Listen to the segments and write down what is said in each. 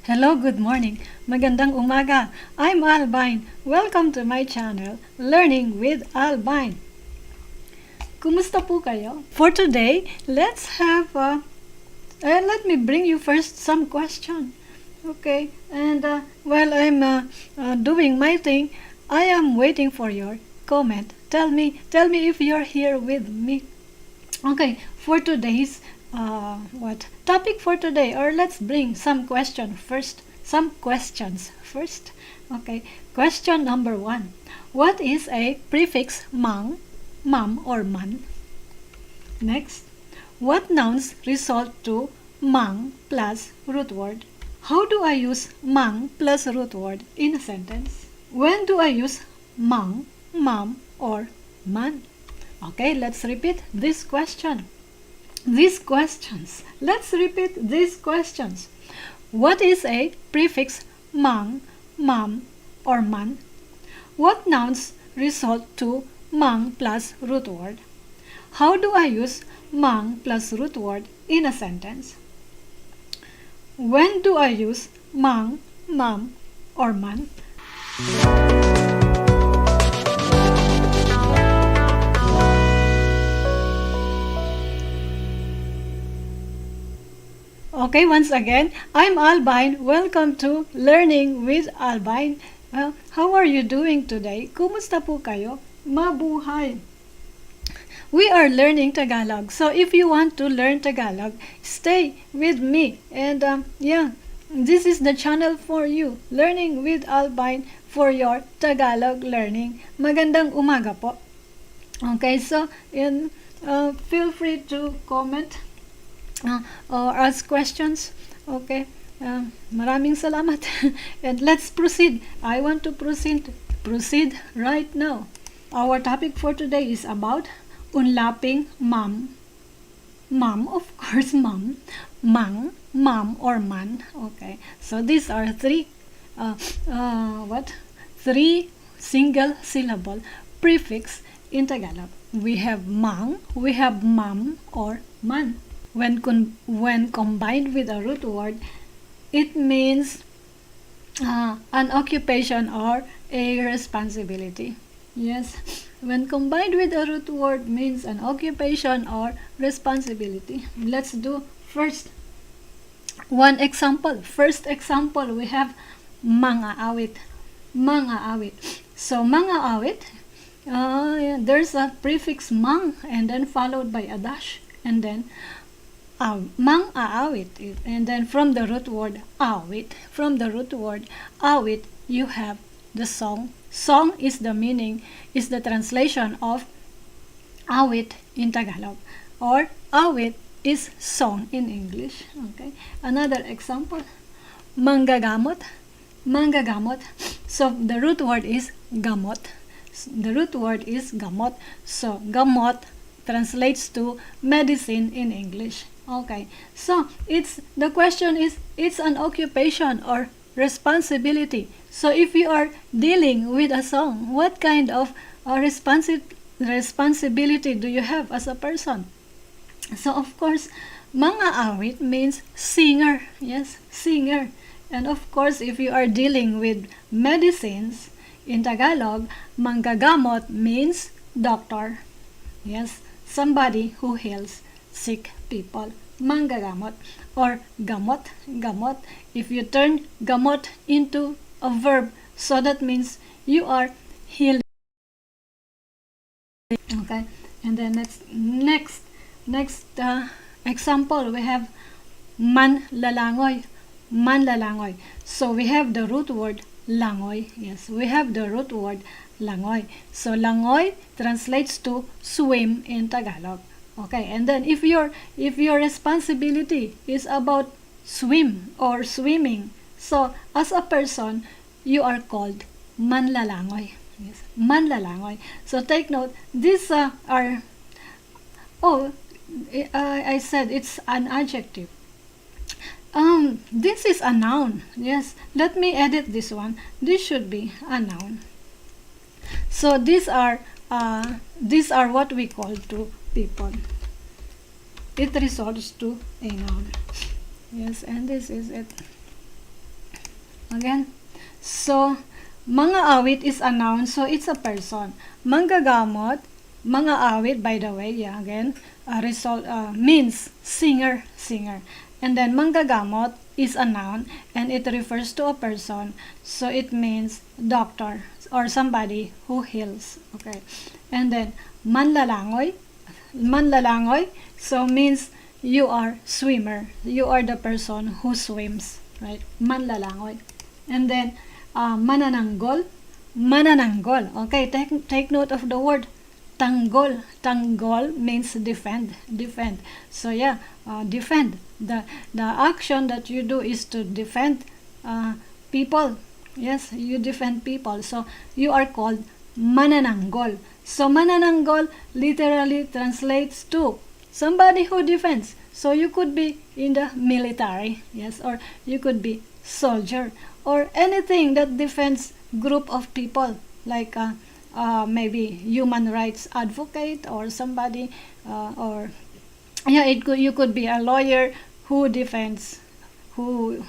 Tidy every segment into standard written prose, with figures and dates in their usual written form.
Hello, good morning. Magandang umaga. I'm Albine. Welcome to my channel, Learning with Albine. Kumusta po kayo? For today, let's have let me bring you first some question. Okay, and while I'm doing my thing, I am waiting for your comment. Tell me if you're here with me. Okay, for today's what topic for today, or let's bring some questions first. Okay, question number 1. What is a prefix mang, mam, or man? Next, what nouns result to mang plus root word? How do I use mang plus root word in a sentence? When do I use mang, mam, or man? Okay, let's repeat this question. Let's repeat these questions. What is a prefix mang, mam, or man? What nouns result to mang plus root word? How do I use mang plus root word in a sentence? When do I use mang, mam, or man? Okay, once again, I'm Albine. Welcome to Learning with Albine. Well, how are you doing today? Kumusta po kayo? Mabuhay! We are learning Tagalog. So if you want to learn Tagalog, stay with me. And this is the channel for you. Learning with Albine for your Tagalog learning. Magandang umaga po. Okay, so feel free to comment or ask questions. Okay, maraming salamat. And let's proceed. I want to proceed right now. Our topic for today is about unlapping mam, of course, mam, mang, mam, or man. Okay, so these are three single syllable prefix in Tagalog. We have mang, we have mam, or man. When combined with a root word, it means an occupation or a responsibility. Yes, when combined with a root word means an occupation or responsibility. Let's do first one example. First example, we have Mang-aawit. So Mang-aawit, there's a prefix mang and then followed by a dash and then Mang-aawit, and then from the root word awit, you have the song. Song is the meaning, is the translation of awit in Tagalog, or awit is song in English. Okay, another example, Manggagamot. So the root word is gamot. So gamot translates to medicine in English. Okay, so the question is, it's an occupation or responsibility. So if you are dealing with a song, what kind of responsibility do you have as a person? So of course, Mang-aawit means singer. Yes, singer. And of course, if you are dealing with medicines in Tagalog, Manggagamot means doctor. Yes, somebody who heals sick people. Manggagamot, or gamot. If you turn gamot into a verb, so that means you are healing. Okay, and then next example, we have manlalangoy. So we have the root word langoy. Yes, we have the root word langoy. So langoy translates to swim in Tagalog. Okay, and then if your responsibility is about swim or swimming, so as a person, you are called manlalangoy. Yes, manlalangoy. So take note, these are I said it's an adjective. This is a noun. Yes, let me edit this one. This should be a noun. So these are what we call to people. It results to a noun. Yes, and this is it. Again. So, Mang-aawit is a noun, so it's a person. Manggagamot, Mang-aawit, by the way, yeah, again, means singer. And then Manggagamot is a noun, and it refers to a person, so it means doctor or somebody who heals. Okay. And then Manlalangoy, so means you are swimmer. You are the person who swims, right? Manlalangoy. And then Manananggál, okay, take note of the word tanggol means defend. So yeah, defend. The action that you do is to defend people. Yes, you defend people, so you are called manananggál. So manananggál literally translates to somebody who defends. So you could be in the military, yes, or you could be soldier, or anything that defends group of people, like maybe human rights advocate, or somebody, or yeah, you could be a lawyer who defends, who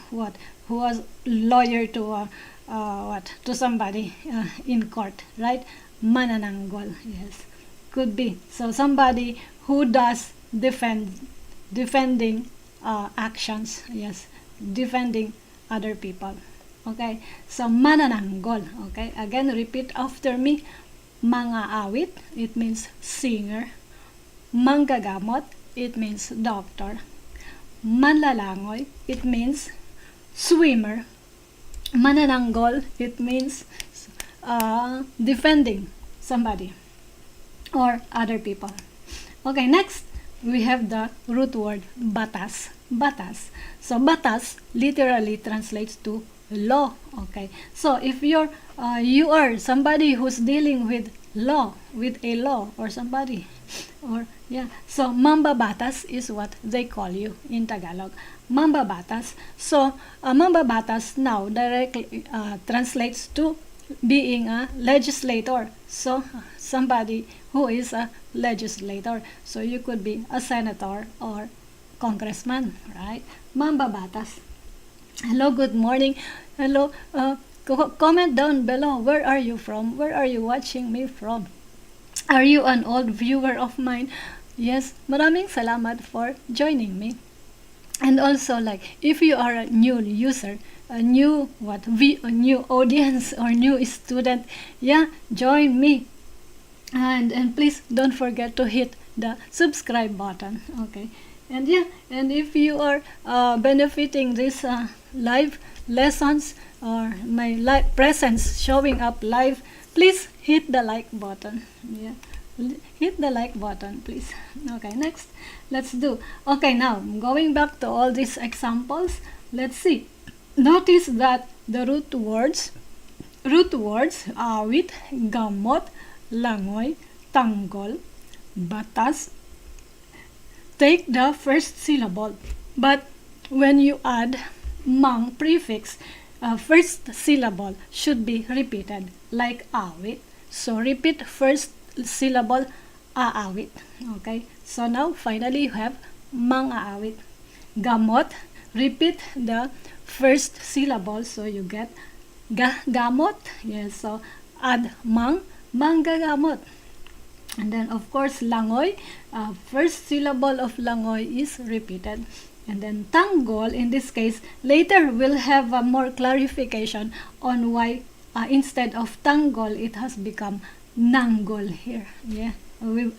was lawyer to to somebody in court, right? Manananggál, yes, could be. So somebody who does defending actions, yes, defending other people. Okay, so manananggál. Okay, again, repeat after me. Mang-aawit, it means singer. Manggagamot, it means doctor. Manlalangoy, it means swimmer. Manananggál, it means defending somebody or other people. Okay, next we have the root word batas. So batas literally translates to law. Okay, so if you are somebody who's dealing with law, with a law, or somebody, or yeah, so mambabatas is what they call you in Tagalog. Mambabatas. So mambabatas now directly translates to being a legislator. So somebody who is a legislator. So you could be a senator or congressman, right? Mambabatas. Hello, good morning. Hello, comment down below. Where are you from? Where are you watching me from? Are you an old viewer of mine? Yes, maraming salamat for joining me. And also, like, if you are a new user, a new new audience or new student, yeah, join me. And please don't forget to hit the subscribe button. Okay. And yeah, and if you are benefiting this live lessons or my live presence showing up live, please hit the like button. Yeah, hit the like button, please. Okay, next, let's do. Okay, now going back to all these examples, let's see. Notice that the root words awit, gamot, langoy, tanggol, batas take the first syllable, but when you add mang prefix, first syllable should be repeated, like awit. So repeat first syllable aawit. Okay, so now finally you have mang-aawit. Gamot, repeat the first syllable, so you get gamot. Yes, so add manggagamot. And then of course langoy, first syllable of langoy is repeated. And then tanggol, in this case, later we'll have more clarification on why instead of tanggol it has become nanggol here. Yeah,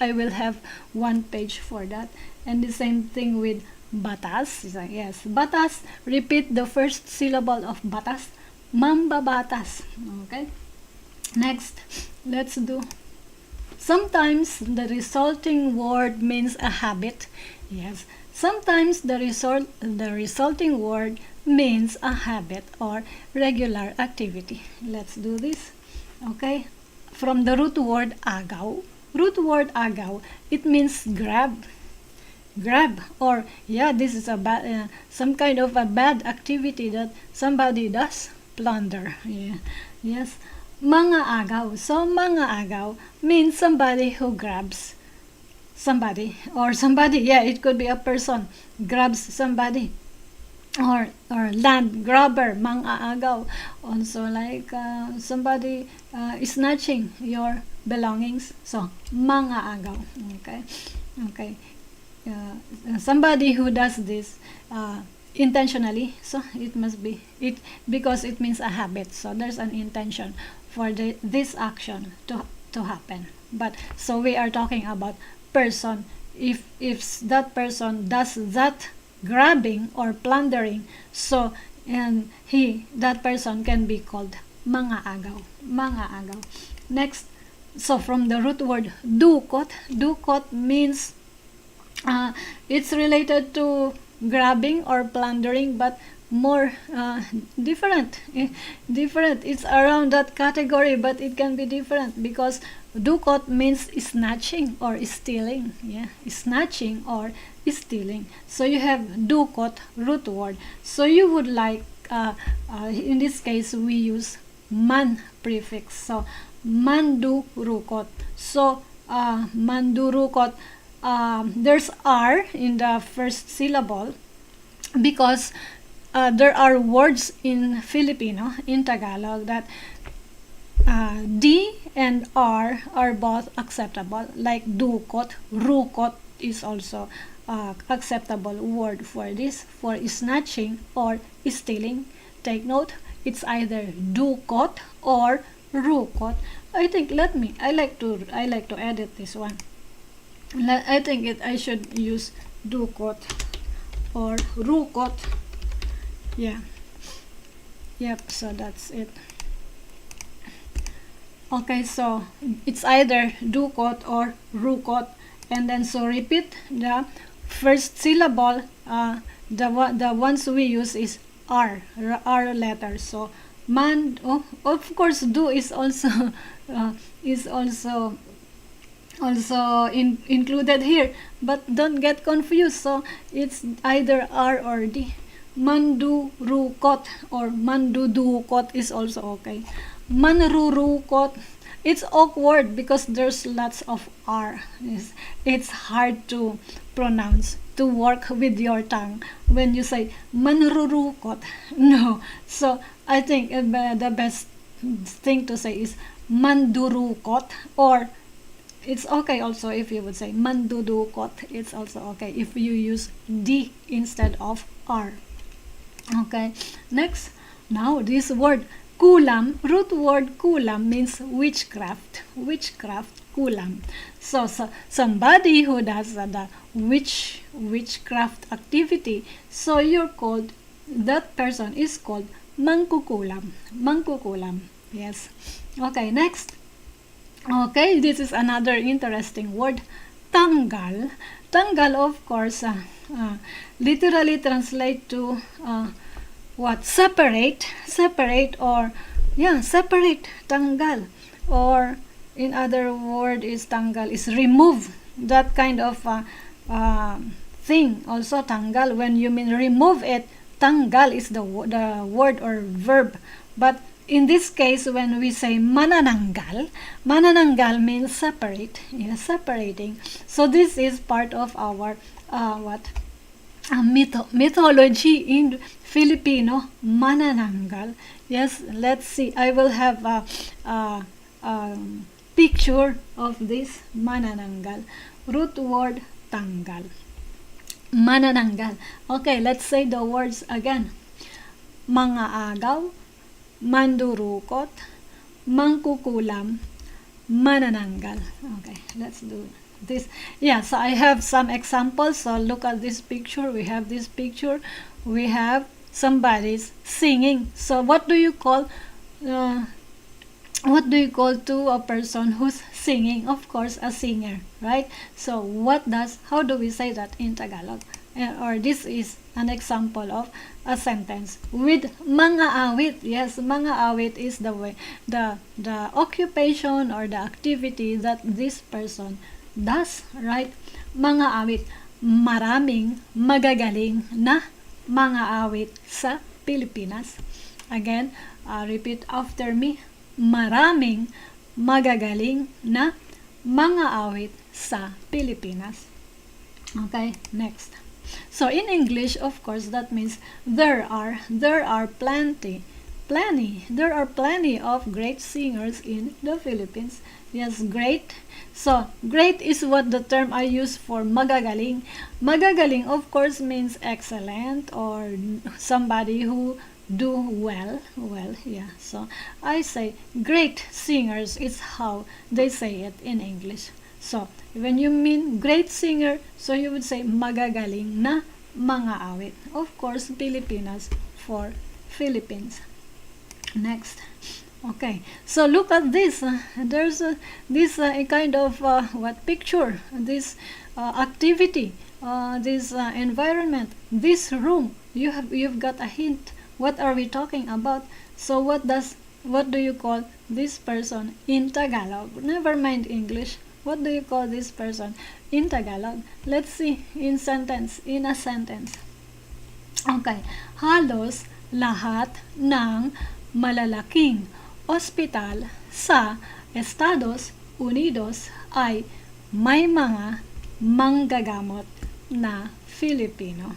I will have one page for that. And the same thing with batas. Yes, batas, repeat the first syllable of batas, mambabatas. Okay, next, let's do. Sometimes the resulting word means a habit. Yes, sometimes the resulting word means a habit or regular activity. Let's do this. Okay, from the root word agaw. Root word agaw, it means grab, or yeah, this is a bad, some kind of a bad activity that somebody does, plunder. Yeah, yes. Mang-aagaw. So mang-aagaw means somebody who grabs somebody, or somebody, yeah, it could be a person grabs somebody. or land grabber, mang-aagaw. Also like somebody is snatching your belongings, so mang-aagaw. Okay. Somebody who does this intentionally, so it must be it, because it means a habit, so there's an intention for this action to happen. But so we are talking about person. If that person does that grabbing or plundering, so and that person can be called mang-aagaw. Next, so from the root word dukot means it's related to grabbing or plundering, but more different. It's around that category, but it can be different, because dukot means snatching or stealing. Snatching or stealing. So you have dukot root word. So you would like in this case we use man prefix. So mandurukot. So mandurukot, there's R in the first syllable, because there are words in Filipino, in Tagalog, that D and R are both acceptable, like dukot. Rukot is also acceptable word for this, for snatching or stealing. Take note, it's either dukot or rukot. I think I like to edit this one. I think I should use dukot or rukot. Yep, so that's it. Okay, so it's either dukot or rukot, and then so repeat the first syllable. The ones we use is R letter. So man, of course do is also included here, but don't get confused. So it's either R or D. Mandurukot or mandudukot is also okay. Manrurukot, it's awkward because there's lots of R. It's hard to pronounce, to work with your tongue when you say manrurukot. No, so I think the best thing to say is mandurukot, or it's okay also if you would say mandudukot. It's also okay if you use D instead of R. Okay, next, now this word kulam, root word kulam means witchcraft, kulam. So somebody who does the witchcraft activity, so that person is called mangkukulam. Yes. Okay, next. Okay, this is another interesting word, tanggal. Tanggal, of course, literally translate to what? Separate, or separate, tanggal. Or in other word is tanggal is remove, that kind of thing. Also tanggal, when you mean remove it, tanggal is the word or verb. But in this case, when we say manananggál means separate, separating. So this is part of our mythology in Filipino, Manananggál. Yes, let's see. I will have a picture of this Manananggál. Root word tanggal. Manananggál. Okay, let's say the words again. Mang-aawit, Mandurukot, mangkukulam, manananggál. Okay, let's do this. Yeah, so I have some examples. So look at this picture. We have this picture. We have somebody's singing. So what do you call to a person who's singing? Of course, a singer, right? So how do we say that in Tagalog? Or this is an example of a sentence with mang-aawit. Yes, mang-aawit is the occupation or the activity that this person does, right? Mang-aawit, maraming magagaling na mang-aawit sa Pilipinas. Again, repeat after me. Maraming magagaling na mang-aawit sa Pilipinas. Okay, next. So in English, of course, that means there are plenty. There are plenty of great singers in the Philippines. Yes, great. So, great is what the term I use for magagaling. Magagaling, of course, means excellent or somebody who do well. Well, yeah. So, I say great singers is how they say it in English. So, when you mean great singer, so you would say magagaling na mang-aawit. Of course, Pilipinas for Philippines. Next. Okay, so look at this. There's this a kind of what picture, this activity, this environment, this room. You've got a hint. What are we talking about? So what do you call this person in Tagalog? Never mind English. What do you call this person in Tagalog? Let's see in a sentence. Okay, halos lahat ng malalaking ospital sa Estados Unidos ay may mga manggagamot na Filipino.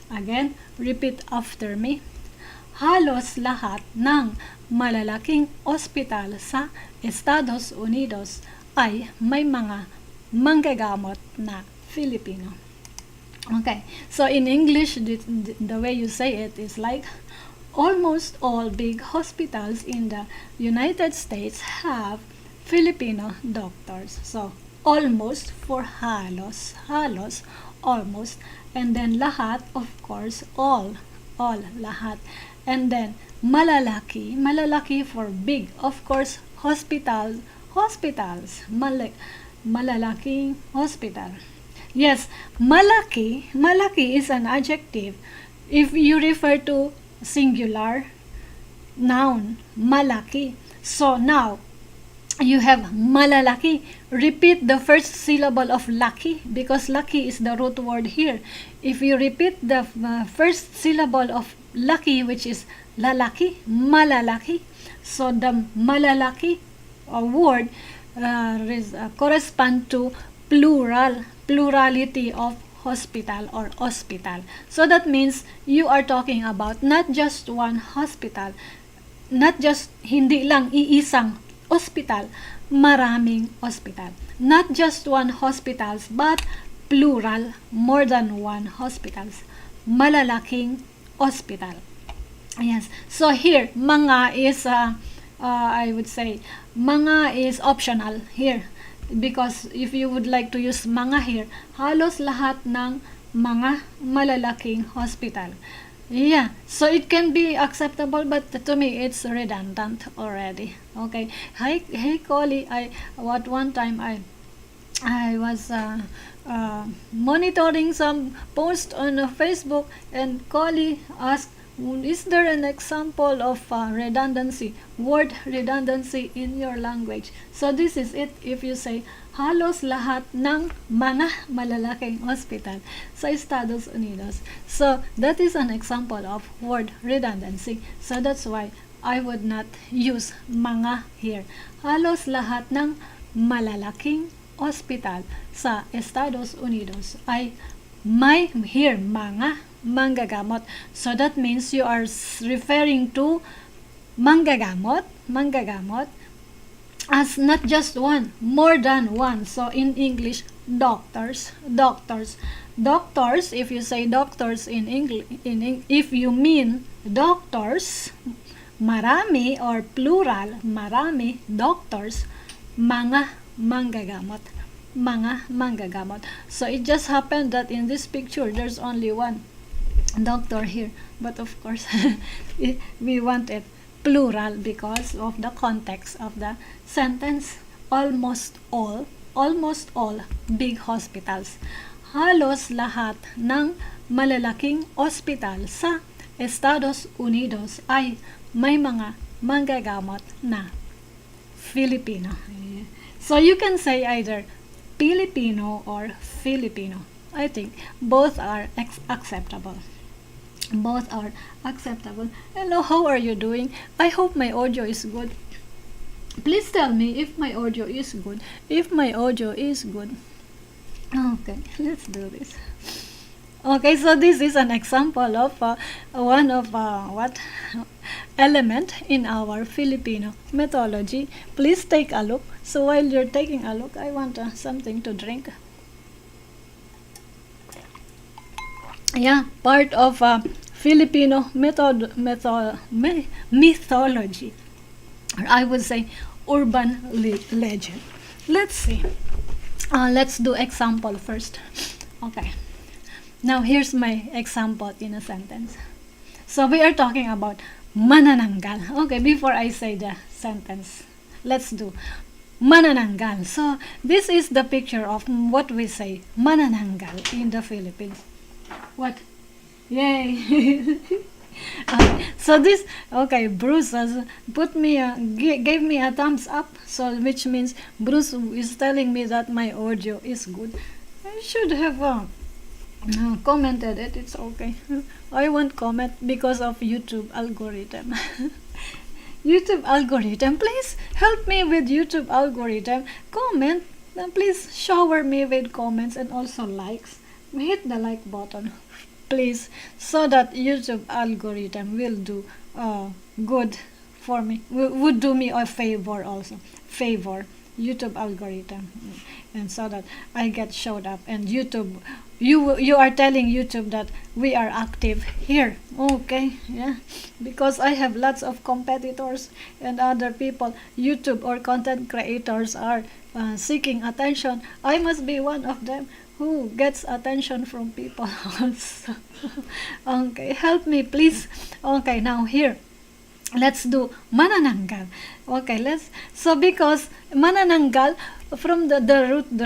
Again, repeat after me. Halos lahat ng malalaking ospital sa Estados Unidos ay may mga manggagamot na Filipino. Okay, so in English, the way you say it is like, almost all big hospitals in the United States have Filipino doctors. So, almost for halos, almost, and then lahat, of course, all, lahat, and then malalaki for big, of course, hospitals, malalaking hospital. Yes, malaki is an adjective if you refer to singular noun, malaki. So now you have malalaki. Repeat the first syllable of laki because laki is the root word here. If you repeat the first syllable of laki, which is lalaki, malalaki, so the malalaki word correspond to plurality of hospital or hospital. So that means you are talking about not just one hospital, not just hindi lang iisang hospital, maraming hospital. Not just one hospitals but plural, more than one hospitals. Malalaking hospital. Yes. So here, mga is I would say mga is optional here. Because if you would like to use mga here, halos lahat ng mga malalaking hospital. Yeah, so it can be acceptable, but to me it's redundant already. Okay. Hey Collie, one time I was monitoring some post on Facebook, and Collie asked, is there an example of word redundancy in your language? So this is it. If you say, halos lahat ng mga malalaking hospital sa Estados Unidos. So that is an example of word redundancy. So that's why I would not use mga here. Halos lahat ng malalaking hospital sa Estados Unidos ay may here mga manggagamot. So that means you are referring to manggagamot as not just one, more than one. So in English, doctors. If you say doctors in English, if you mean doctors, marami or plural, marami doctors, mga manggagamot. So it just happened that in this picture there's only one doctor here, but of course we want it plural because of the context of the sentence. Almost all big hospitals, halos lahat ng malalaking ospital sa Estados Unidos ay may mga manggagamot na Filipino. So you can say either Filipino or Filipino. I think both are acceptable. Both are acceptable. Hello, how are you doing? I hope my audio is good. Please tell me if my audio is good. If my audio is good. Okay, let's do this. Okay, so this is an example of one of what element in our Filipino mythology. Please take a look. So while you're taking a look, I want something to drink. Yeah, part of Filipino mythology, or I would say urban legend. Let's see. Let's do example first. Okay. Now here's my example in a sentence. So we are talking about Manananggál. Okay, before I say the sentence, let's do Manananggál. So this is the picture of what we say Manananggál in the Philippines. What? Yay! So this, okay, Bruce has gave me a thumbs up, so which means Bruce is telling me that my audio is good. I should have commented it. It's okay. I won't comment because of YouTube algorithm. YouTube algorithm, please help me with YouTube algorithm. Comment, please shower me with comments and also likes. Hit the like button, please, so that YouTube algorithm will do good for me. Would do me a favor also. Favor YouTube algorithm, and so that I get showed up, and YouTube, you are telling YouTube that we are active here. Okay, yeah, because I have lots of competitors and other people, YouTube or content creators are seeking attention. I must be one of them who gets attention from people also. Okay, help me please. Okay, now here let's do Manananggál. Okay, so because Manananggál, from the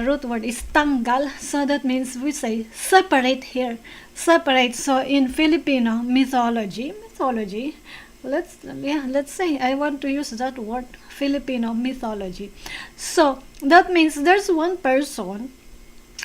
root word is tanggal, so that means we say separate here, separate. So in Filipino mythology, let's say I want to use that word, Filipino mythology. So that means there's one person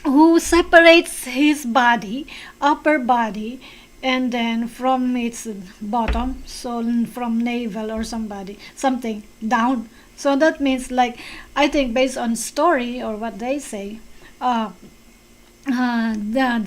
who separates his body, upper body, and then from its bottom, so from navel or something down. So that means, like, I think based on story or what they say, the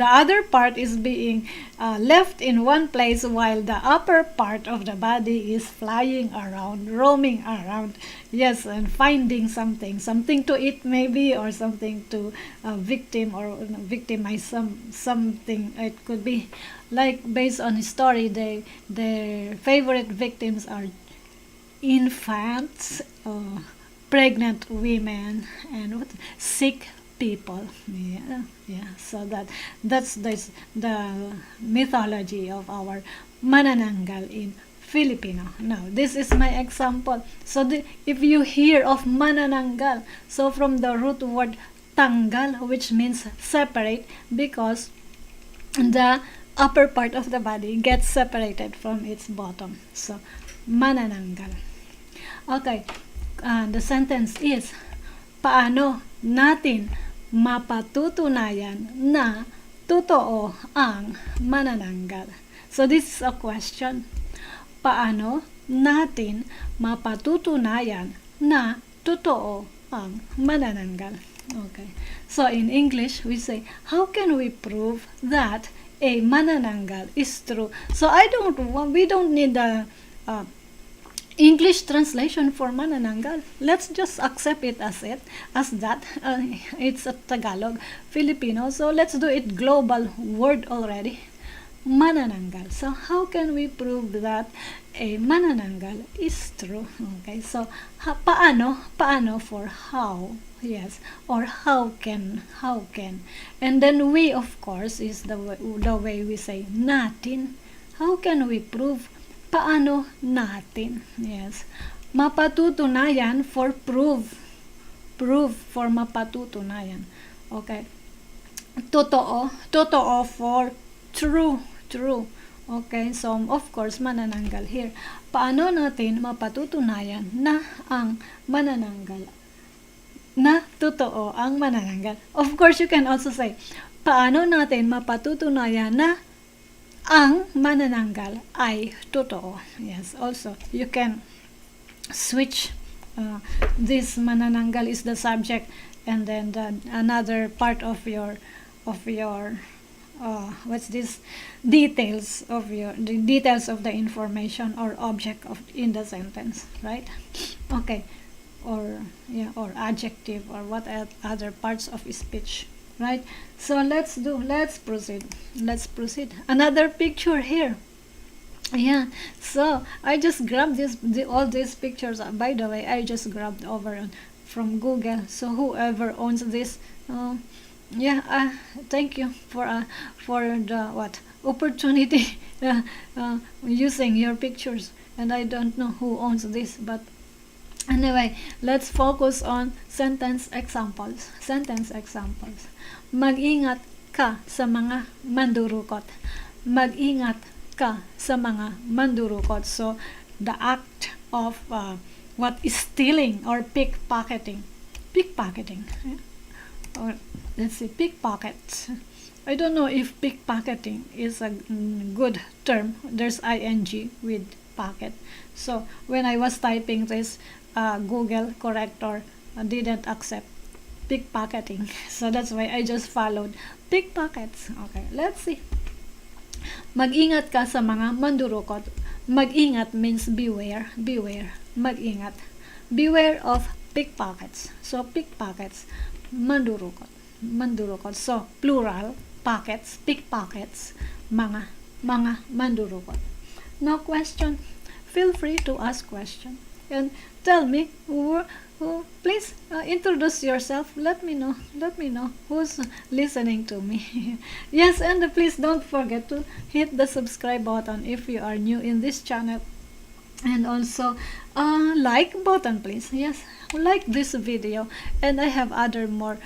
other part is being left in one place while the upper part of the body is flying around, roaming around, yes, and finding something to eat maybe, or something to victim or victimize something. It could be like based on story, their favorite victims are infants, pregnant women, and sick people. Yeah. So that's the mythology of our Manananggál in Filipino. Now this is my example. So if you hear of Manananggál, so from the root word tanggal, which means separate, because the upper part of the body gets separated from its bottom. So Manananggál. Okay, the sentence is, paano natin mapatutunayan na totoo ang manananggal? So this is a question. Paano natin mapatutunayan na totoo ang manananggal? Okay. So in English, we say, how can we prove that a manananggal is true? So we don't need the English translation for Manananggál. Let's just accept it as that. It's a Tagalog Filipino, so let's do it global word already. Manananggál. So how can we prove that a Manananggál is true? Okay, so paano for how, yes, or how can, and then we, of course, is the way we say natin. How can we prove? Paano natin? Yes. Mapatutunayan for prove. Prove for mapatutunayan. Okay. Totoo for true. Okay, so of course, manananggal here. Paano natin mapatutunayan na ang manananggal? Na totoo ang manananggal? Of course, you can also say, paano natin mapatutunayan na ang manananggal ay totoo? Yes, also you can switch this manananggal is the subject, and then another part of your what's this, details of the details of the information or object of in the sentence, right? Okay, or yeah, or adjective or what other parts of speech, right? So let's proceed. Another picture here. Yeah, so I just grabbed all these pictures. By the way, I just grabbed from Google. So whoever owns this, yeah, thank you for the opportunity using your pictures. And I don't know who owns this, but anyway, let's focus on sentence examples. Mag-ingat ka sa mga mandurukot. Mag-ingat ka sa mga mandurukot. So the act of what is stealing or pickpocketing, or let's say pickpockets. I don't know if pickpocketing is a good term. There's ing with pocket. So when I was typing this, Google corrector didn't accept pickpocketing. So that's why I just followed pickpockets. Okay, let's see. Mag-ingat ka sa mga mandurukot. Mag-ingat means beware. Mag-ingat. Beware of pickpockets. So pickpockets, mandurukot. So plural, pockets, pickpockets, mga mandurukot. No question. Feel free to ask question and tell me please introduce yourself. Let me know who's listening to me. Yes, and please don't forget to hit the subscribe button if you are new in this channel, and also like button, please. Yes, like this video, and I have other more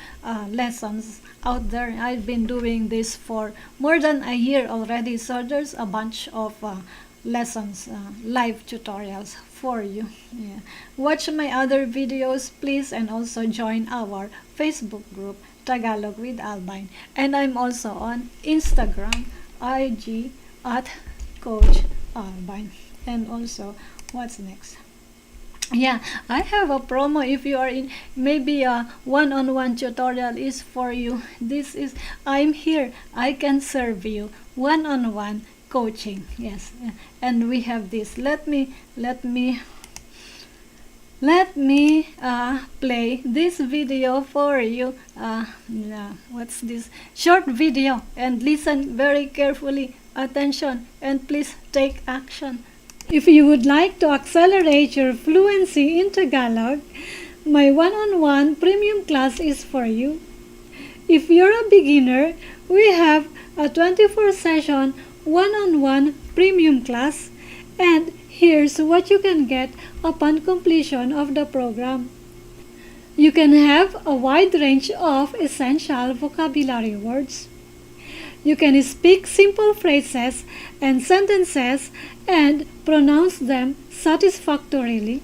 lessons out there. I've been doing this for more than a year already, so there's a bunch of lessons, live tutorials for you. Yeah. Watch my other videos, please, and also join our Facebook group, Tagalog with Albine. And I'm also on Instagram, IG at Coach Albine. And also, what's next? Yeah, I have a promo. If you are in, maybe a one-on-one tutorial is for you. I'm here. I can serve you one-on-one coaching. Yes, and we have this. Let me play this video for you. What's this short video, and listen very carefully. Attention, and please take action. If you would like to accelerate your fluency in Tagalog, my one-on-one premium class is for you. If you're a beginner, we have a 24-session one-on-one premium class, and here's what you can get upon completion of the program. You can have a wide range of essential vocabulary words. You can speak simple phrases and sentences and pronounce them satisfactorily.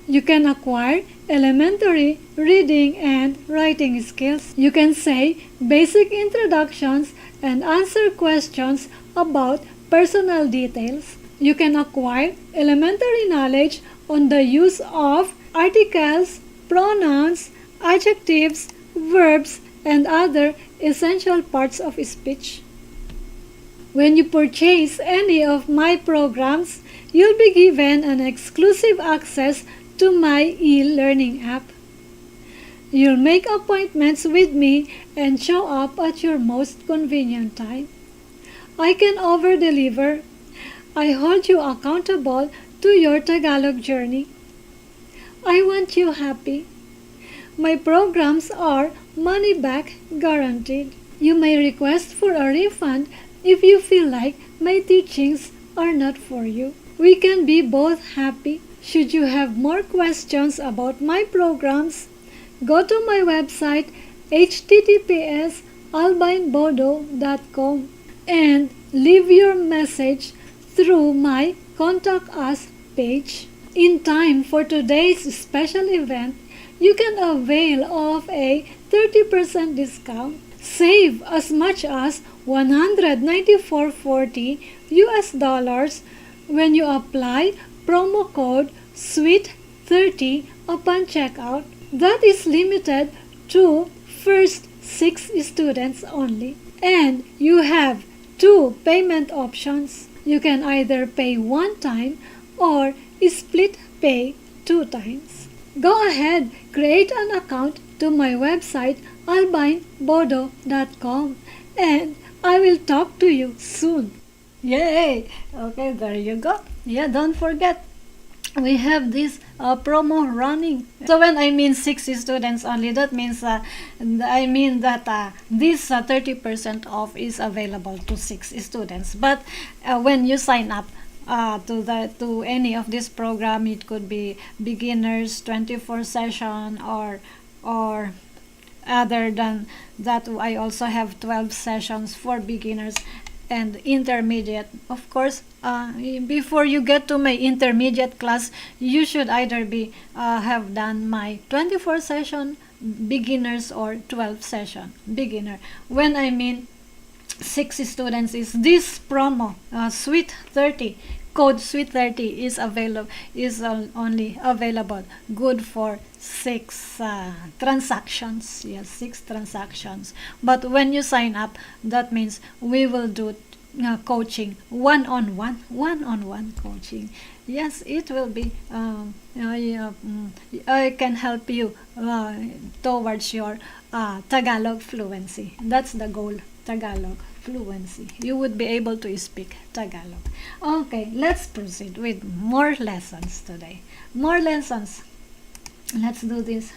You can acquire elementary reading and writing skills. You can say basic introductions and answer questions about personal details. You can acquire elementary knowledge on the use of articles, pronouns, adjectives, verbs, and other essential parts of speech. When you purchase any of my programs, you'll be given an exclusive access to my e-learning app. You'll make appointments with me and show up at your most convenient time. I can over-deliver. I hold you accountable to your Tagalog journey. I want you happy. My programs are money-back guaranteed. You may request for a refund if you feel like my teachings are not for you. We can be both happy. Should you have more questions about my programs, go to my website https://albinebodo.com and leave your message through my Contact Us page. In time for today's special event, you can avail of a 30% discount. Save as much as $194.40 when you apply promo code SWEET30 upon checkout. That is limited to first 6 students only. And you have two payment options. You can either pay one time or split pay 2 times. Go ahead, create an account to my website albinebodo.com and I will talk to you soon. Yay! Okay, there you go. Yeah, don't forget, we have this promo running. So when I mean 6 students only, that means this 30% off is available to 6 students. But when you sign up to any of this program, it could be beginners 24 session or other than that, I also have 12 sessions for beginners and intermediate. Of course, before you get to my intermediate class, you should either be have done my 24 session beginners or 12 session beginner. When I mean 6 students, is this promo Sweet 30 code Sweet 30 is only available good for 6 transactions. Yes, 6 transactions. But when you sign up, that means we will do coaching one-on-one coaching. Yes, it will be I can help you towards your Tagalog fluency. That's the goal. Tagalog fluency. You would be able to speak Tagalog. Okay, let's proceed with more lessons today. More lessons. Let's do this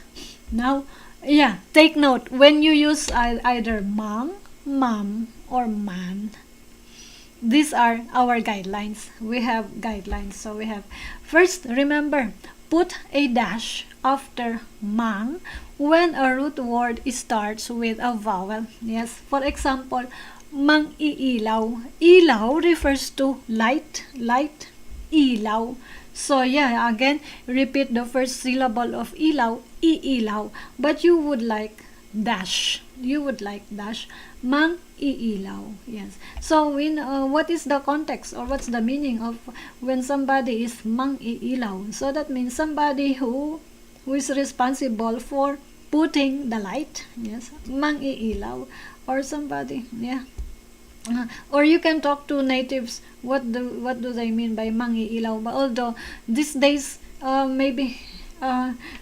now. Yeah, take note when you use either mang, mom, or man. These are our guidelines. We have guidelines. So we have, first, remember, put a dash after mang when a root word starts with a vowel. Yes, for example, mang-iilaw. Ilaw refers to light, ilaw. So yeah, again, repeat the first syllable of ilaw, iilaw. But you would like dash. Mang-iilaw. Yes. So what is the context or what's the meaning of when somebody is mang-iilaw? So that means somebody who is responsible for putting the light. Yes. Mang-iilaw. Or somebody, yeah. Or you can talk to natives. What do they mean by mang-iilaw? But although these days maybe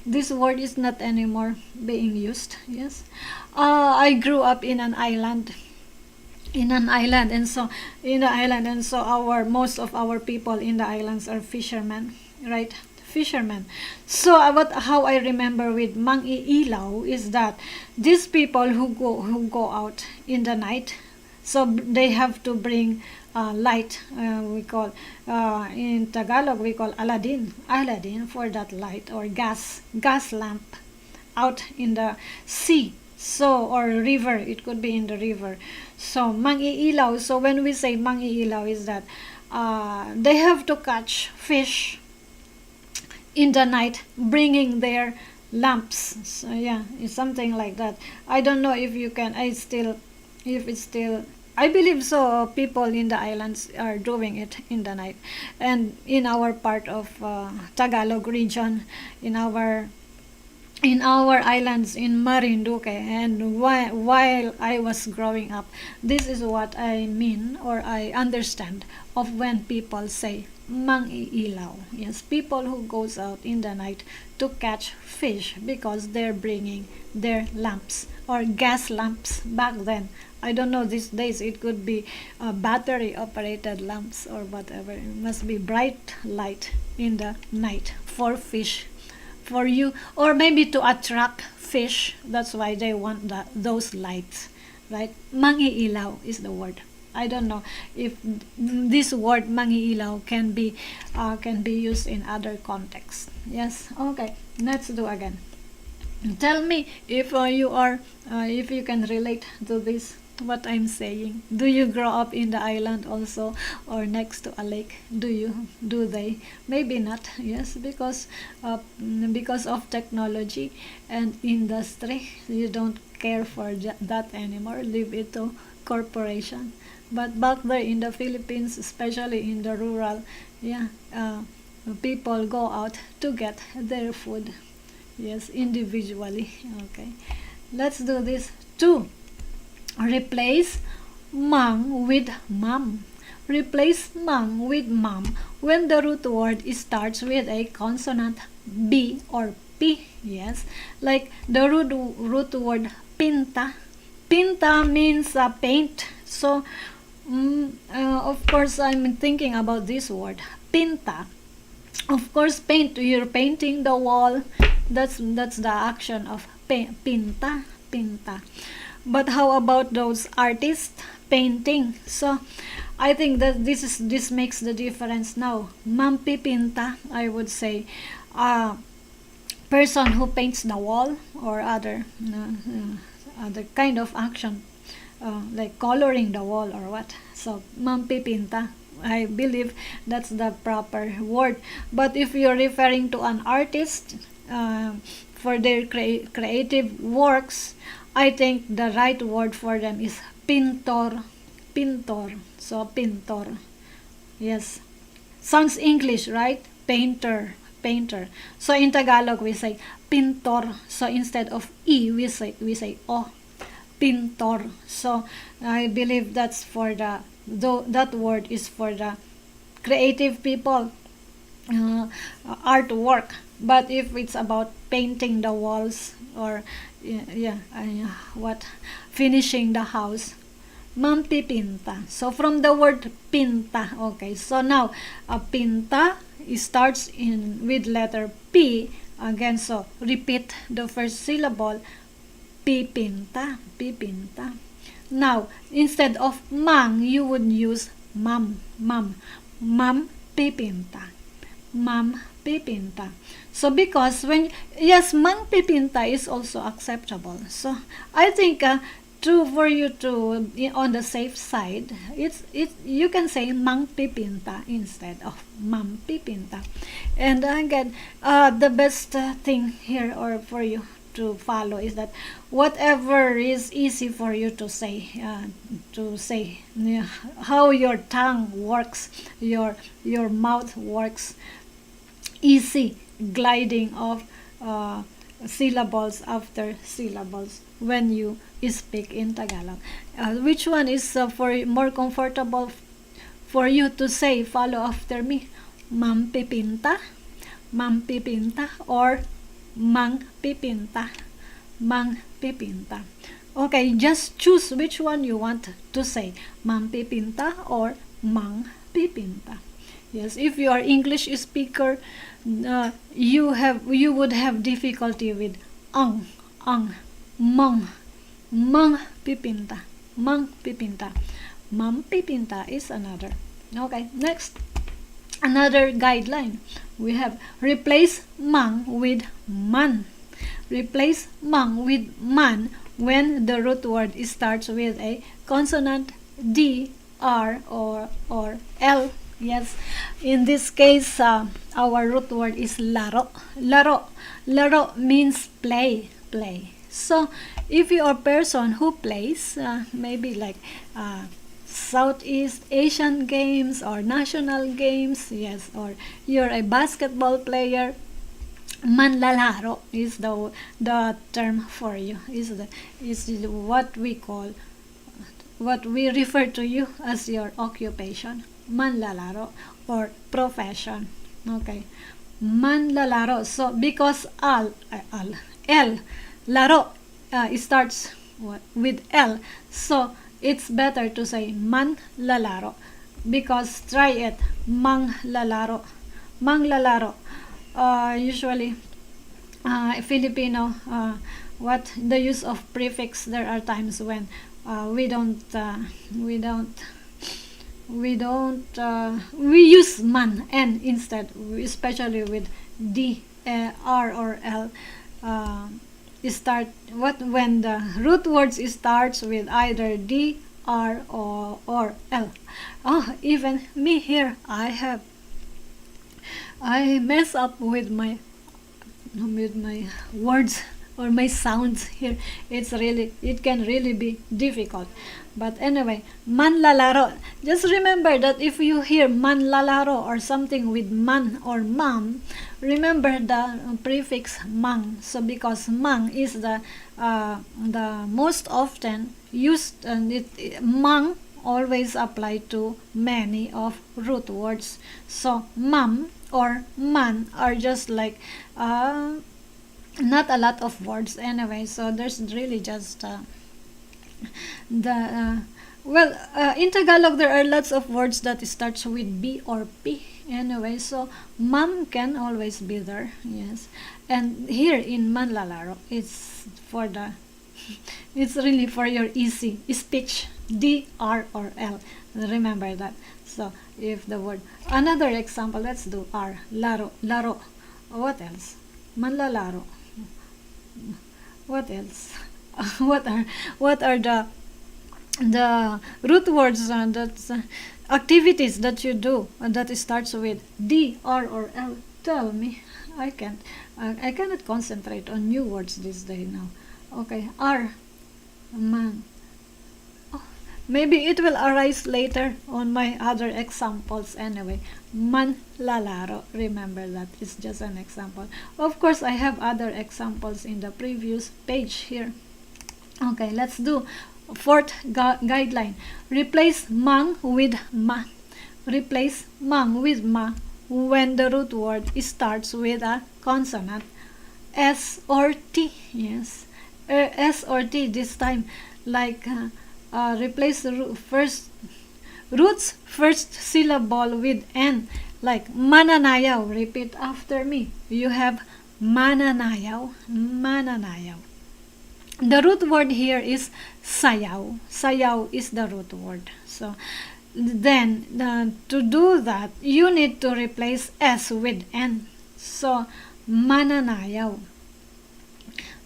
this word is not anymore being used. Yes. I grew up in an island, and so most of our people in the islands are fishermen, right? Fishermen. So how I remember with mang-iilaw is that these people who go out in the night, so they have to bring light. We call in Tagalog we call Aladdin for that light, or gas lamp out in the sea. So, or river, it could be in the river. So mang-iilaw. So when we say mang-iilaw is that they have to catch fish in the night, bringing their lamps. So yeah, it's something like that. I don't know if you can. I believe so. People in the islands are doing it in the night, and in our part of Tagalog region, in our islands in Marinduque, and while I was growing up, this is what I mean or I understand of when people say mang-iilaw. Yes, people who goes out in the night to catch fish because they're bringing their lamps or gas lamps. Back then, I don't know, these days it could be battery operated lamps or whatever. It must be bright light in the night for fish, for you, or maybe to attract fish. That's why they want those lights, right? Mang-iilaw is the word. I don't know if this word mang-iilaw can be used in other contexts. Yes. Okay. Let's do again. Tell me if if you can relate to this, what I'm saying. Do you grow up in the island also, or next to a lake? Do they? Maybe not. Yes, because of technology and industry, you don't care for that anymore. Leave it to corporation. But back there in the Philippines, especially in the rural, yeah, people go out to get their food. Yes, individually. Okay, let's do this. 2. Replace mang with mum. Replace mang with mum when the root word starts with a consonant B or P. Yes, like the root word pinta. Pinta means paint. So, of course, I'm thinking about this word, pinta. Of course, paint. You're painting the wall. That's the action of pinta, pinta. But how about those artists painting? So, I think that this makes the difference now. Mampipinta, I would say, person who paints the wall or other kind of action, like coloring the wall or what. So, mampipinta, I believe that's the proper word. But if you're referring to an artist for their creative works, I think the right word for them is pintor. Pintor. So, pintor. Yes. Sounds English, right? Painter. Painter. So, in Tagalog, we say pintor. So, instead of E, we say O. Pintor. So, I believe that's for that word is for the creative people, artwork. But if it's about painting the walls or finishing the house, mampipinta. So from the word pinta, okay. So now pinta starts with letter P again. So repeat the first syllable, pipinta, pipinta. Now instead of mang, you would use mam, mam, mam pipinta, mam pipinta. So because mang pipinta is also acceptable. So I think for you to on the safe side, you can say mang pipinta instead of mam pipinta. And again, the best thing here or for you to follow is that whatever is easy for you to say how your tongue works, your mouth works, easy gliding of syllables after syllables when you speak in Tagalog. Which one is for more comfortable for you to say? Follow after me. Mampipinta, mampipinta, or mang pipinta, mang pipinta. Okay, just choose which one you want to say, mampipinta or mang pipinta. Yes, if you are English speaker, you would have difficulty with ang, mang pipinta, mang pipinta. Mam pipinta is another. Okay, next, another guideline. We have replace mang with man. Replace mang with man when the root word starts with a consonant D, R, or L. Yes, in this case, our root word is laro. Laro. Laro means play. Play. So, if you are a person who plays, maybe like Southeast Asian games or national games, yes, or you're a basketball player, manlalaro is the term for you. Is what we refer to you as your occupation, manlalaro or profession. Okay, manlalaro. So because L laro starts with L, so it's better to say man lalaro, because try it, mang lalaro. Usually Filipino, the use of prefix, there are times when we use man, n instead, especially with D, R, or L. When the root words starts with either D, R, or L. Oh, even me here, I mess up with my words or my sounds here. It can really be difficult. But anyway, manlalaro. Just remember that if you hear manlalaro or something with man or mam, remember the prefix mang. So because mang is the most often used, and mang always apply to many of root words. So mom or man are just like not a lot of words anyway, so there's really just the in Tagalog there are lots of words that starts with B or P anyway, so mom can always be there. Yes, and here in Manlalaro it's for the it's really for your easy speech, D, R, or L. Remember that. So if the word, another example, let's do R, laro, laro. What else? Manlalaro. What else? what are the root words that activities that you do that starts with D, R, or L? Tell me. I can't. I cannot concentrate on new words this day now. Okay, R, man. Oh, maybe it will arise later on my other examples anyway. Man lalaro. Remember that. It's just an example. Of course, I have other examples in the previous page here. Okay, let's do fourth guideline. Replace mang with ma. Replace mang with ma when the root word starts with a consonant. S or T. Yes. S or T this time, like replace the root's first syllable with N, like mananayaw. Repeat after me. You have mananayaw, mananayaw. The root word here is sayaw. Sayaw is the root word. So then to do that, you need to replace S with N. So mananayaw.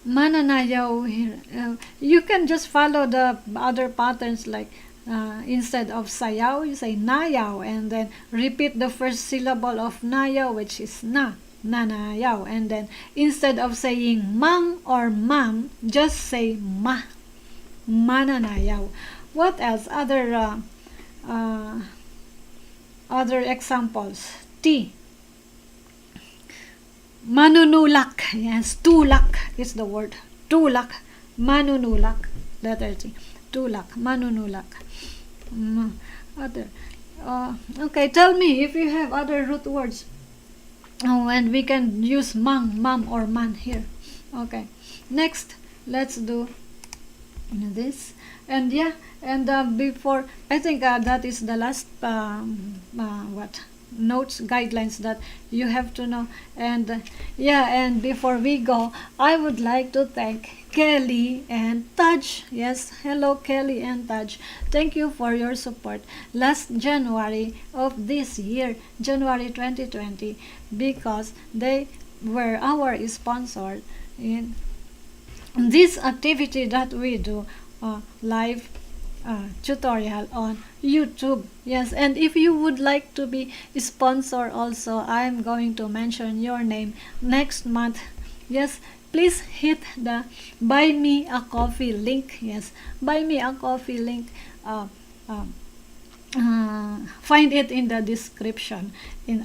Mananayaw here. You can just follow the other patterns, like instead of sayaw, you say nayaw, and then repeat the first syllable of nayaw, which is na, nanayaw, and then instead of saying mang or mam, just say ma, mananayaw. What else? Other examples. T. Manunulak. Yes, tulak is the word. Tulak. Manunulak. Letter T. Tulak. Manunulak. Other. Okay, tell me if you have other root words. Oh, and we can use mang, mam, or man here. Okay. Next, let's do this. And yeah, and before, I think that is the last notes, guidelines that you have to know. And yeah, and before we go, I would like to thank Kelly and Taj. Yes, hello Kelly and Taj. Thank you for your support last January of this year, January 2020, because they were our sponsor in this activity that we do, live tutorial on YouTube. Yes, and if you would like to be a sponsor also, I'm going to mention your name next month. Yes, please hit the buy me a coffee link. Yes, buy me a coffee link. Find it in the description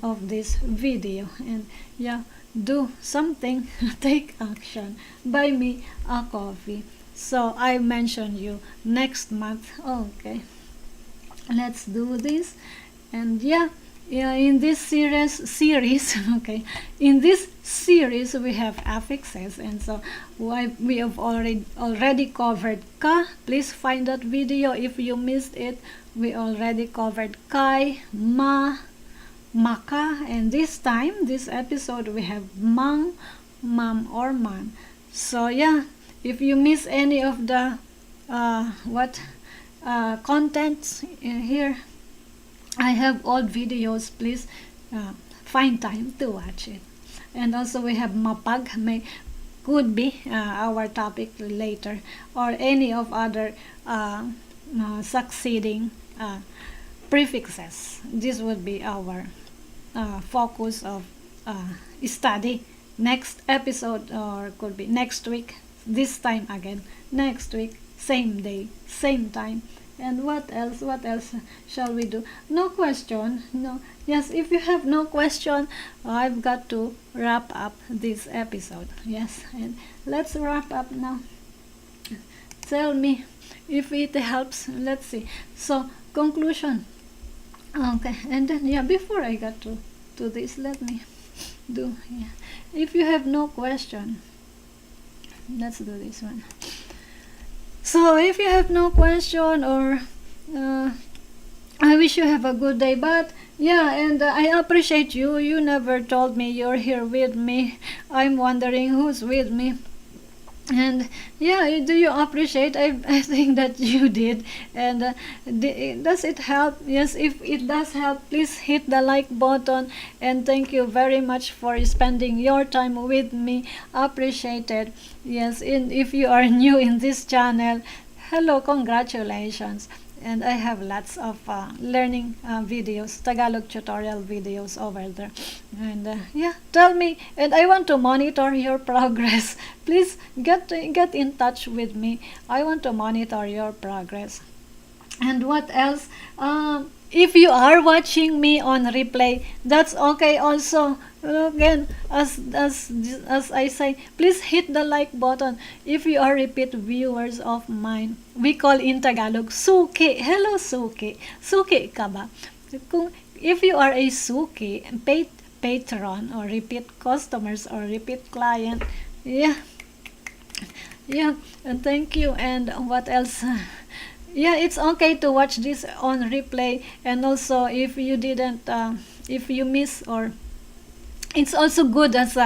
of this video. And yeah, do something. Take action. Buy me a coffee. So I mention you next month. Okay, let's do this. And yeah, in this series okay, in this series we have affixes, and so we have already covered ka. Please find that video if you missed it. We already covered kai, ma, maka, and this time, this episode, we have mang, mam, or man. So yeah, if you miss any of the contents here, I have old videos. Please find time to watch it. And also we have mapag, could be our topic later, or any of other succeeding prefixes. This would be our focus of study next episode, or could be next week. This time again, next week, same day, same time. And what else shall we do? No question. No. Yes, if you have no question, I've got to wrap up this episode. Yes, and let's wrap up now. Tell me if it helps. Let's see. So conclusion. Okay, and then yeah, before I got to this, let me do, yeah. If you have no question, let's do this one. So if you have no question, or I wish you have a good day. But yeah, and I appreciate you. You never told me you're here with me. I'm wondering who's with me. And yeah, do you appreciate? I think that you did. And does it help? Yes, if it does help, please hit the like button. And thank you very much for spending your time with me. Appreciated. Yes, and if you are new in this channel, hello, congratulations. And I have lots of learning videos, Tagalog tutorial videos over there. And yeah, tell me, and I want to monitor your progress. Please get in touch with me. I want to monitor your progress. And what else? If you are watching me on replay, that's okay also. Again, as I say, please hit the like button. If you are repeat viewers of mine, we call in Tagalog suki. Hello suki. Suki ka ba? If you are a suki, patron or repeat customers or repeat client, yeah, and thank you. And what else? Yeah, it's okay to watch this on replay. And also, if you didn't, if you miss, or it's also good as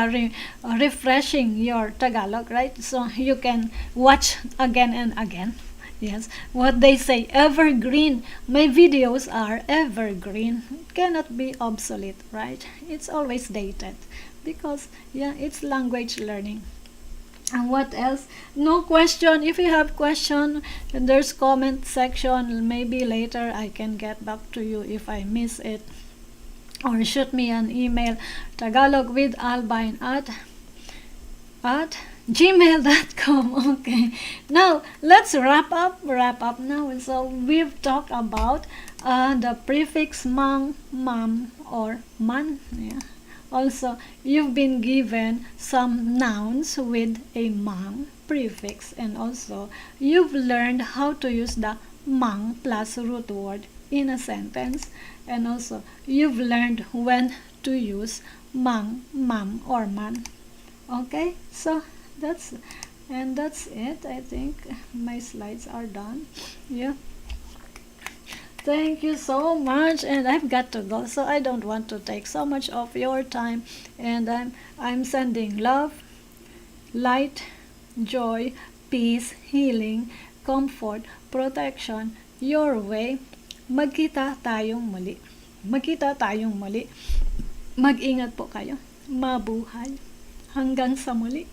refreshing your Tagalog, right? So you can watch again and again. Yes, what they say, evergreen. My videos are evergreen. It cannot be obsolete, right? It's always dated because yeah, it's language learning. And what else? No question. If you have question, there's comment section. Maybe later I can get back to you if I miss it. Or shoot me an email, tagalogwithalbine at gmail.com. Okay. Now let's wrap up now. So we've talked about the prefix mang, mam, or man. Yeah. Also, you've been given some nouns with a mang prefix, and also you've learned how to use the mang plus root word in a sentence, and also you've learned when to use mang, mam, or man. Okay, so that's it. I think my slides are done. Yeah. Thank you so much, and I've got to go, so I don't want to take so much of your time. And I'm sending love, light, joy, peace, healing, comfort, protection your way. Magkita tayong muli. Magkita tayong muli. Mag-ingat po kayo. Mabuhay. Hanggang sa muli.